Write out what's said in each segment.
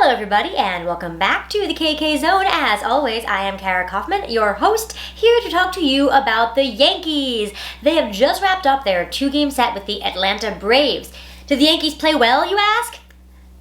Hello everybody and welcome back to the KK Zone. As always, I am Kara Kaufman, your host, here to talk to you about the Yankees. They have just wrapped up their two-game set with the Atlanta Braves. Did the Yankees play well, you ask?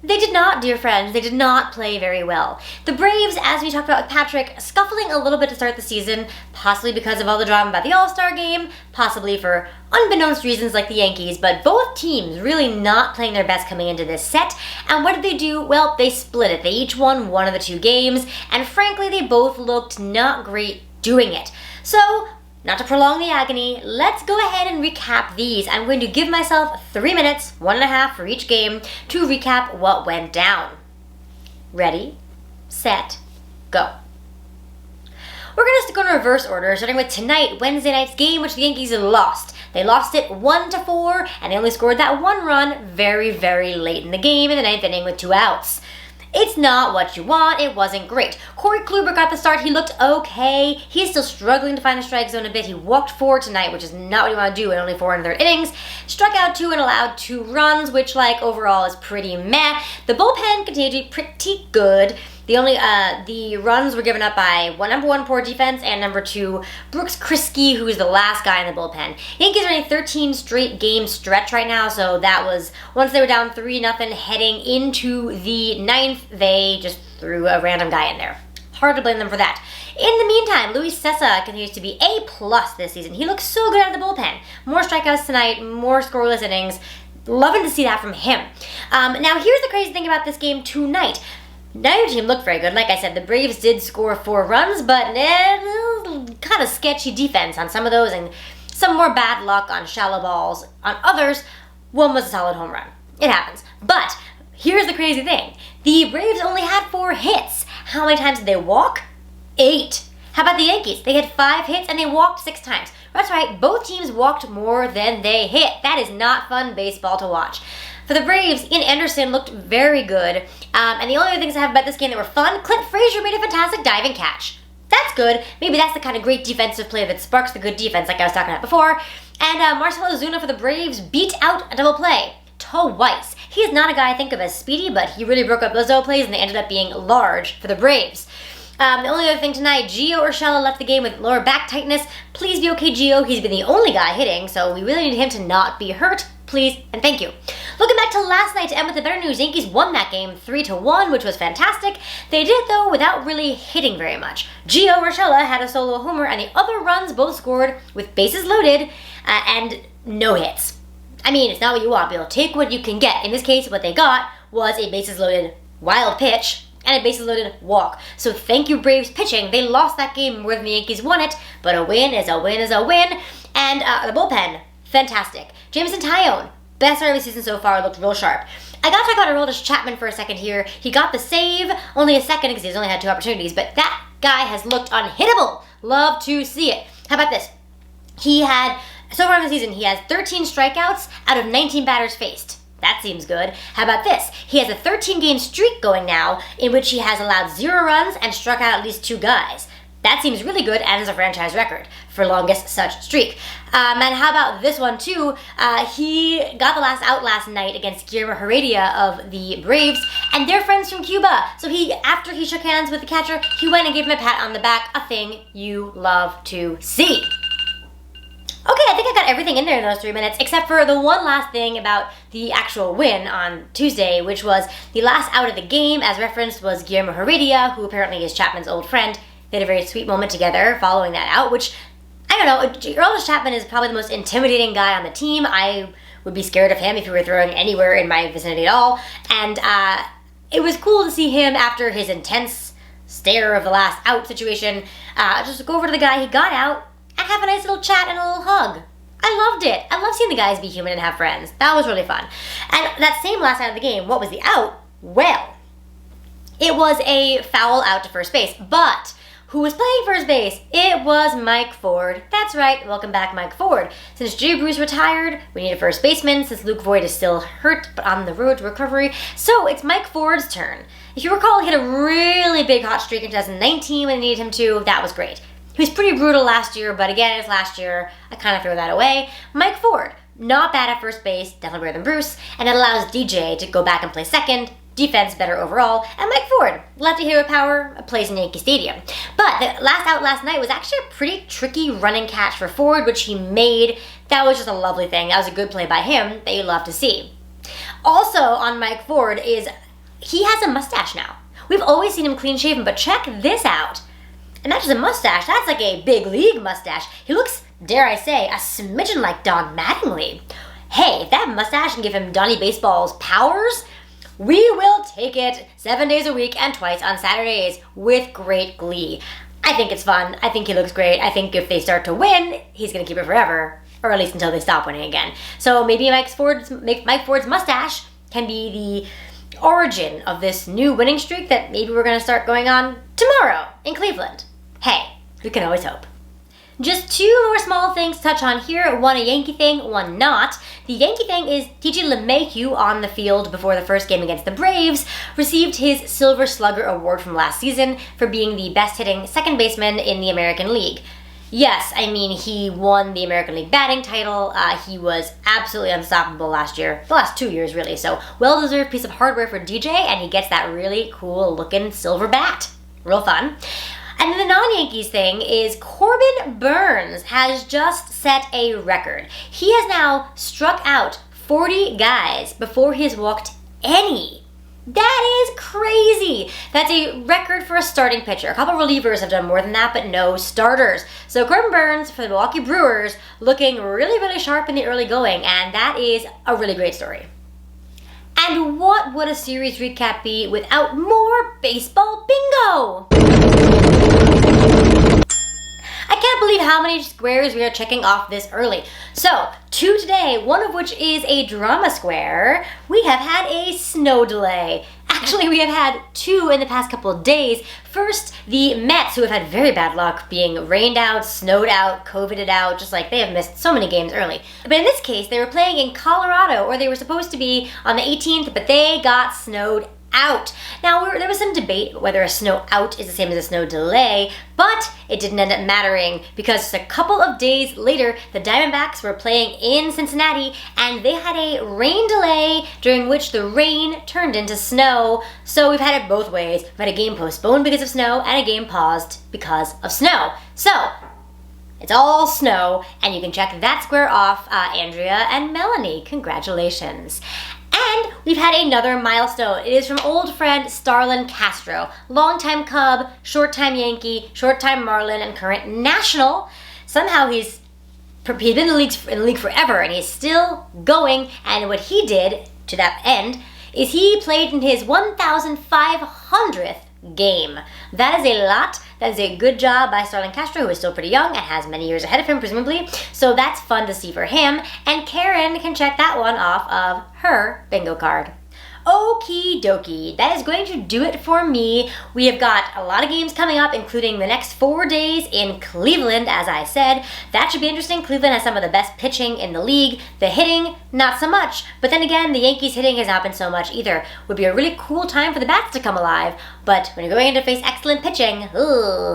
They did not, dear friends. They did not play very well. The Braves, as we talked about with Patrick, scuffling a little bit to start the season, possibly because of all the drama about the All-Star game, possibly for unbeknownst reasons like the Yankees, but both teams really not playing their best coming into this set. And what did they do? Well, they split it. They each won one of the two games, and frankly, they both looked not great doing it. So, not to prolong the agony, let's go ahead and recap these. I'm going to give myself 3 minutes, 1.5 for each game, to recap what went down. Ready, set, go. We're going to go in reverse order, starting with tonight, Wednesday night's game, which the Yankees lost. They lost it 1-4, and they only scored that one run very, very late in the game in the 9th inning with 2 outs. It's not what you want. It wasn't great. Corey Kluber got the start. He looked okay. He's still struggling to find the strike zone a bit. He walked 4 tonight, which is not what you want to do in only 4 1/3 innings. Struck out 2 and allowed 2 runs, which, overall is pretty meh. The bullpen continued to be pretty good. The runs were given up by number 1, poor defense, and number 2, Brooks Kriske, who's the last guy in the bullpen. Yankees are in a 13 straight game stretch right now, so that was, once they were down 3-0 heading into the 9th, they just threw a random guy in there. Hard to blame them for that. In the meantime, Luis Cessa continues to be A+ this season. He looks so good out of the bullpen. More strikeouts tonight, more scoreless innings. Loving to see that from him. Now, here's the crazy thing about this game tonight. Neither team looked very good. Like I said, the Braves did score 4 runs, but kind of sketchy defense on some of those and some more bad luck on shallow balls. On others, one was a solid home run. It happens. But here's the crazy thing. The Braves only had 4 hits. How many times did they walk? 8. How about the Yankees? They had 5 hits and they walked 6 times. That's right, both teams walked more than they hit. That is not fun baseball to watch. For the Braves, Ian Anderson looked very good. And the only other things I have about this game that were fun, Clint Frazier made a fantastic diving catch. That's good. Maybe that's the kind of great defensive play that sparks the good defense like I was talking about before. And Marcell Ozuna for the Braves beat out a double play twice. He is not a guy I think of as speedy, but he really broke up those double plays and they ended up being large for the Braves. The only other thing tonight, Gio Urshela left the game with lower back tightness. Please be okay, Gio. He's been the only guy hitting, so we really need him to not be hurt. Please and thank you. Looking back to last night to end with the better news, Yankees won that game 3-1, which was fantastic. They did it, though, without really hitting very much. Gio Urshela had a solo homer, and the other runs both scored with bases loaded and no hits. I mean, it's not what you want, but you'll take what you can get. In this case, what they got was a bases loaded wild pitch and a bases loaded walk. So thank you, Braves pitching. They lost that game more than the Yankees won it, but a win is a win is a win. And the bullpen, fantastic. Jameson Taillon, best start of the season so far, looked real sharp. I gotta talk about Aroldis Chapman for a second here. He got the save, only a second because he's only had 2 opportunities, but that guy has looked unhittable. Love to see it. How about this? So far in the season, he has 13 strikeouts out of 19 batters faced. That seems good. How about this? He has a 13-game streak going now in which he has allowed 0 runs and struck out at least 2 guys. That seems really good and is a franchise record for longest such streak. And how about this one too? He got the last out last night against Guillermo Heredia of the Braves, and they're friends from Cuba. So after he shook hands with the catcher, he went and gave him a pat on the back, a thing you love to see. Okay, I think I got everything in there in those 3 minutes, except for the one last thing about the actual win on Tuesday, which was the last out of the game, as referenced, was Guillermo Heredia, who apparently is Chapman's old friend. They had a very sweet moment together following that out, which, I don't know, Aroldis Chapman is probably the most intimidating guy on the team. I would be scared of him if he were throwing anywhere in my vicinity at all. And it was cool to see him, after his intense stare of the last out situation, just go over to the guy he got out and have a nice little chat and a little hug. I loved it. I love seeing the guys be human and have friends. That was really fun. And that same last out of the game, what was the out? Well, it was a foul out to first base, but who was playing first base? It was Mike Ford. That's right, welcome back, Mike Ford. Since Jay Bruce retired, we need a first baseman since Luke Voigt is still hurt but on the road to recovery. So it's Mike Ford's turn. If you recall, he had a really big hot streak in 2019 when they needed him to. That was great. He was pretty brutal last year, but again, it's last year. I kind of throw that away. Mike Ford, not bad at first base, definitely better than Bruce, and it allows DJ to go back and play second. defense better overall, and Mike Ford, lefty hitter with power, plays in Yankee Stadium. But the last out last night was actually a pretty tricky running catch for Ford, which he made. That was just a lovely thing. That was a good play by him that you love to see. Also on Mike Ford is he has a mustache now. We've always seen him clean shaven, but check this out. And not just a mustache, that's like a big league mustache. He looks, dare I say, a smidgen like Don Mattingly. Hey, if that mustache can give him Donnie Baseball's powers, we will take it 7 days a week and twice on Saturdays with great glee. I think it's fun. I think he looks great. I think if they start to win, he's going to keep it forever, or at least until they stop winning again. So maybe Mike Ford's mustache can be the origin of this new winning streak that maybe we're going to start going on tomorrow in Cleveland. Hey, we can always hope. Just two more small things to touch on here. One a Yankee thing, one not. The Yankee thing is TJ LeMahieu on the field before the first game against the Braves received his Silver Slugger Award from last season for being the best hitting second baseman in the American League. Yes, I mean, he won the American League batting title. He was absolutely unstoppable last year, the last 2 years really, so well-deserved piece of hardware for DJ, and he gets that really cool looking silver bat. Real fun. And then the non-Yankees thing is Corbin Burnes has just set a record. He has now struck out 40 guys before he has walked any. That is crazy. That's a record for a starting pitcher. A couple relievers have done more than that, but no starters. So Corbin Burnes for the Milwaukee Brewers looking really, really sharp in the early going, and that is a really great story. And what would a series recap be without more baseball bingo? I can't believe how many squares we are checking off this early. So, two today, one of which is a drama square. We have had a snow delay. Actually, we have had two in the past couple of days. First, the Mets, who have had very bad luck being rained out, snowed out, COVIDed out, just like they have missed so many games early. But in this case, they were playing in Colorado, or they were supposed to be on the 18th, but they got snowed out. Now, there was some debate whether a snow out is the same as a snow delay, but it didn't end up mattering because just a couple of days later, the Diamondbacks were playing in Cincinnati and they had a rain delay during which the rain turned into snow. So we've had it both ways. We've had a game postponed because of snow and a game paused because of snow. So it's all snow, and you can check that square off, Andrea and Melanie. Congratulations. And we've had another milestone. It is from old friend Starlin Castro, longtime Cub, short-time Yankee, short-time Marlin, and current National. Somehow he's been in the league forever, and he's still going. And what he did to that end is he played in his 1,500th game. That is a lot. That is a good job by Starlin Castro, who is still pretty young and has many years ahead of him, presumably. So that's fun to see for him. And Karen can check that one off of her bingo card. Okie dokie, that is going to do it for me. We have got a lot of games coming up, including the next 4 days in Cleveland, as I said. That should be interesting. Cleveland has some of the best pitching in the league. The hitting, not so much. But then again, the Yankees hitting has not been so much either. Would be a really cool time for the bats to come alive. But when you're going in to face excellent pitching,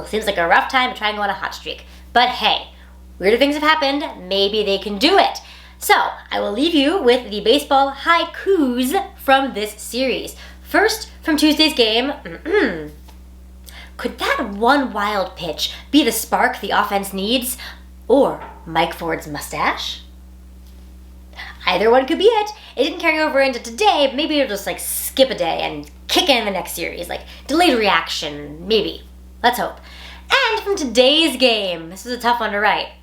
seems like a rough time to try and go on a hot streak. But hey, weirder things have happened. Maybe they can do it. So, I will leave you with the baseball haikus from this series. First, from Tuesday's game, could that one wild pitch be the spark the offense needs? Or Mike Ford's mustache? Either one could be it. It didn't carry over into today, but maybe it'll just skip a day and kick in the next series. Delayed reaction, maybe. Let's hope. And from today's game, this was a tough one to write.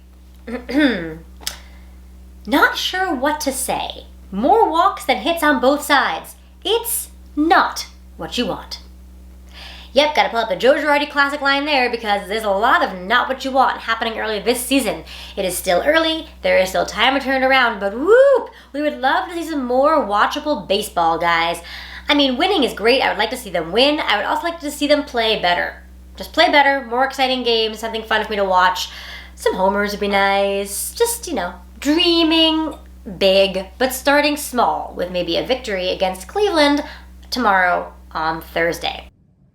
Not sure what to say. More walks than hits on both sides. It's not what you want. Yep, gotta pull up the Joe Girardi classic line there because there's a lot of not what you want happening early this season. It is still early, there is still time to turn around, but whoop! We would love to see some more watchable baseball, guys. I mean, winning is great. I would like to see them win. I would also like to see them play better. Just play better, more exciting games, something fun for me to watch. Some homers would be nice. Just, dreaming big, but starting small with maybe a victory against Cleveland tomorrow on Thursday.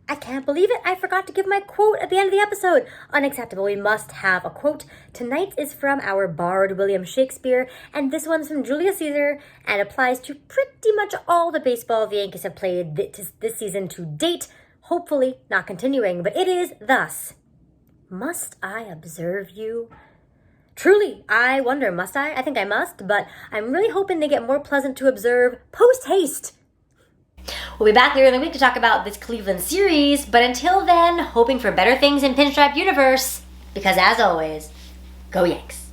I can't believe it. I forgot to give my quote at the end of the episode. Unacceptable. We must have a quote. Tonight is from our bard, William Shakespeare, and this one's from Julius Caesar and applies to pretty much all the baseball the Yankees have played this season to date. Hopefully not continuing, but it is thus. Must I observe you? Truly, I wonder, must I? I think I must, but I'm really hoping they get more pleasant to observe post-haste. We'll be back later in the week to talk about this Cleveland series, but until then, hoping for better things in Pinstripe Universe, because as always, go Yanks.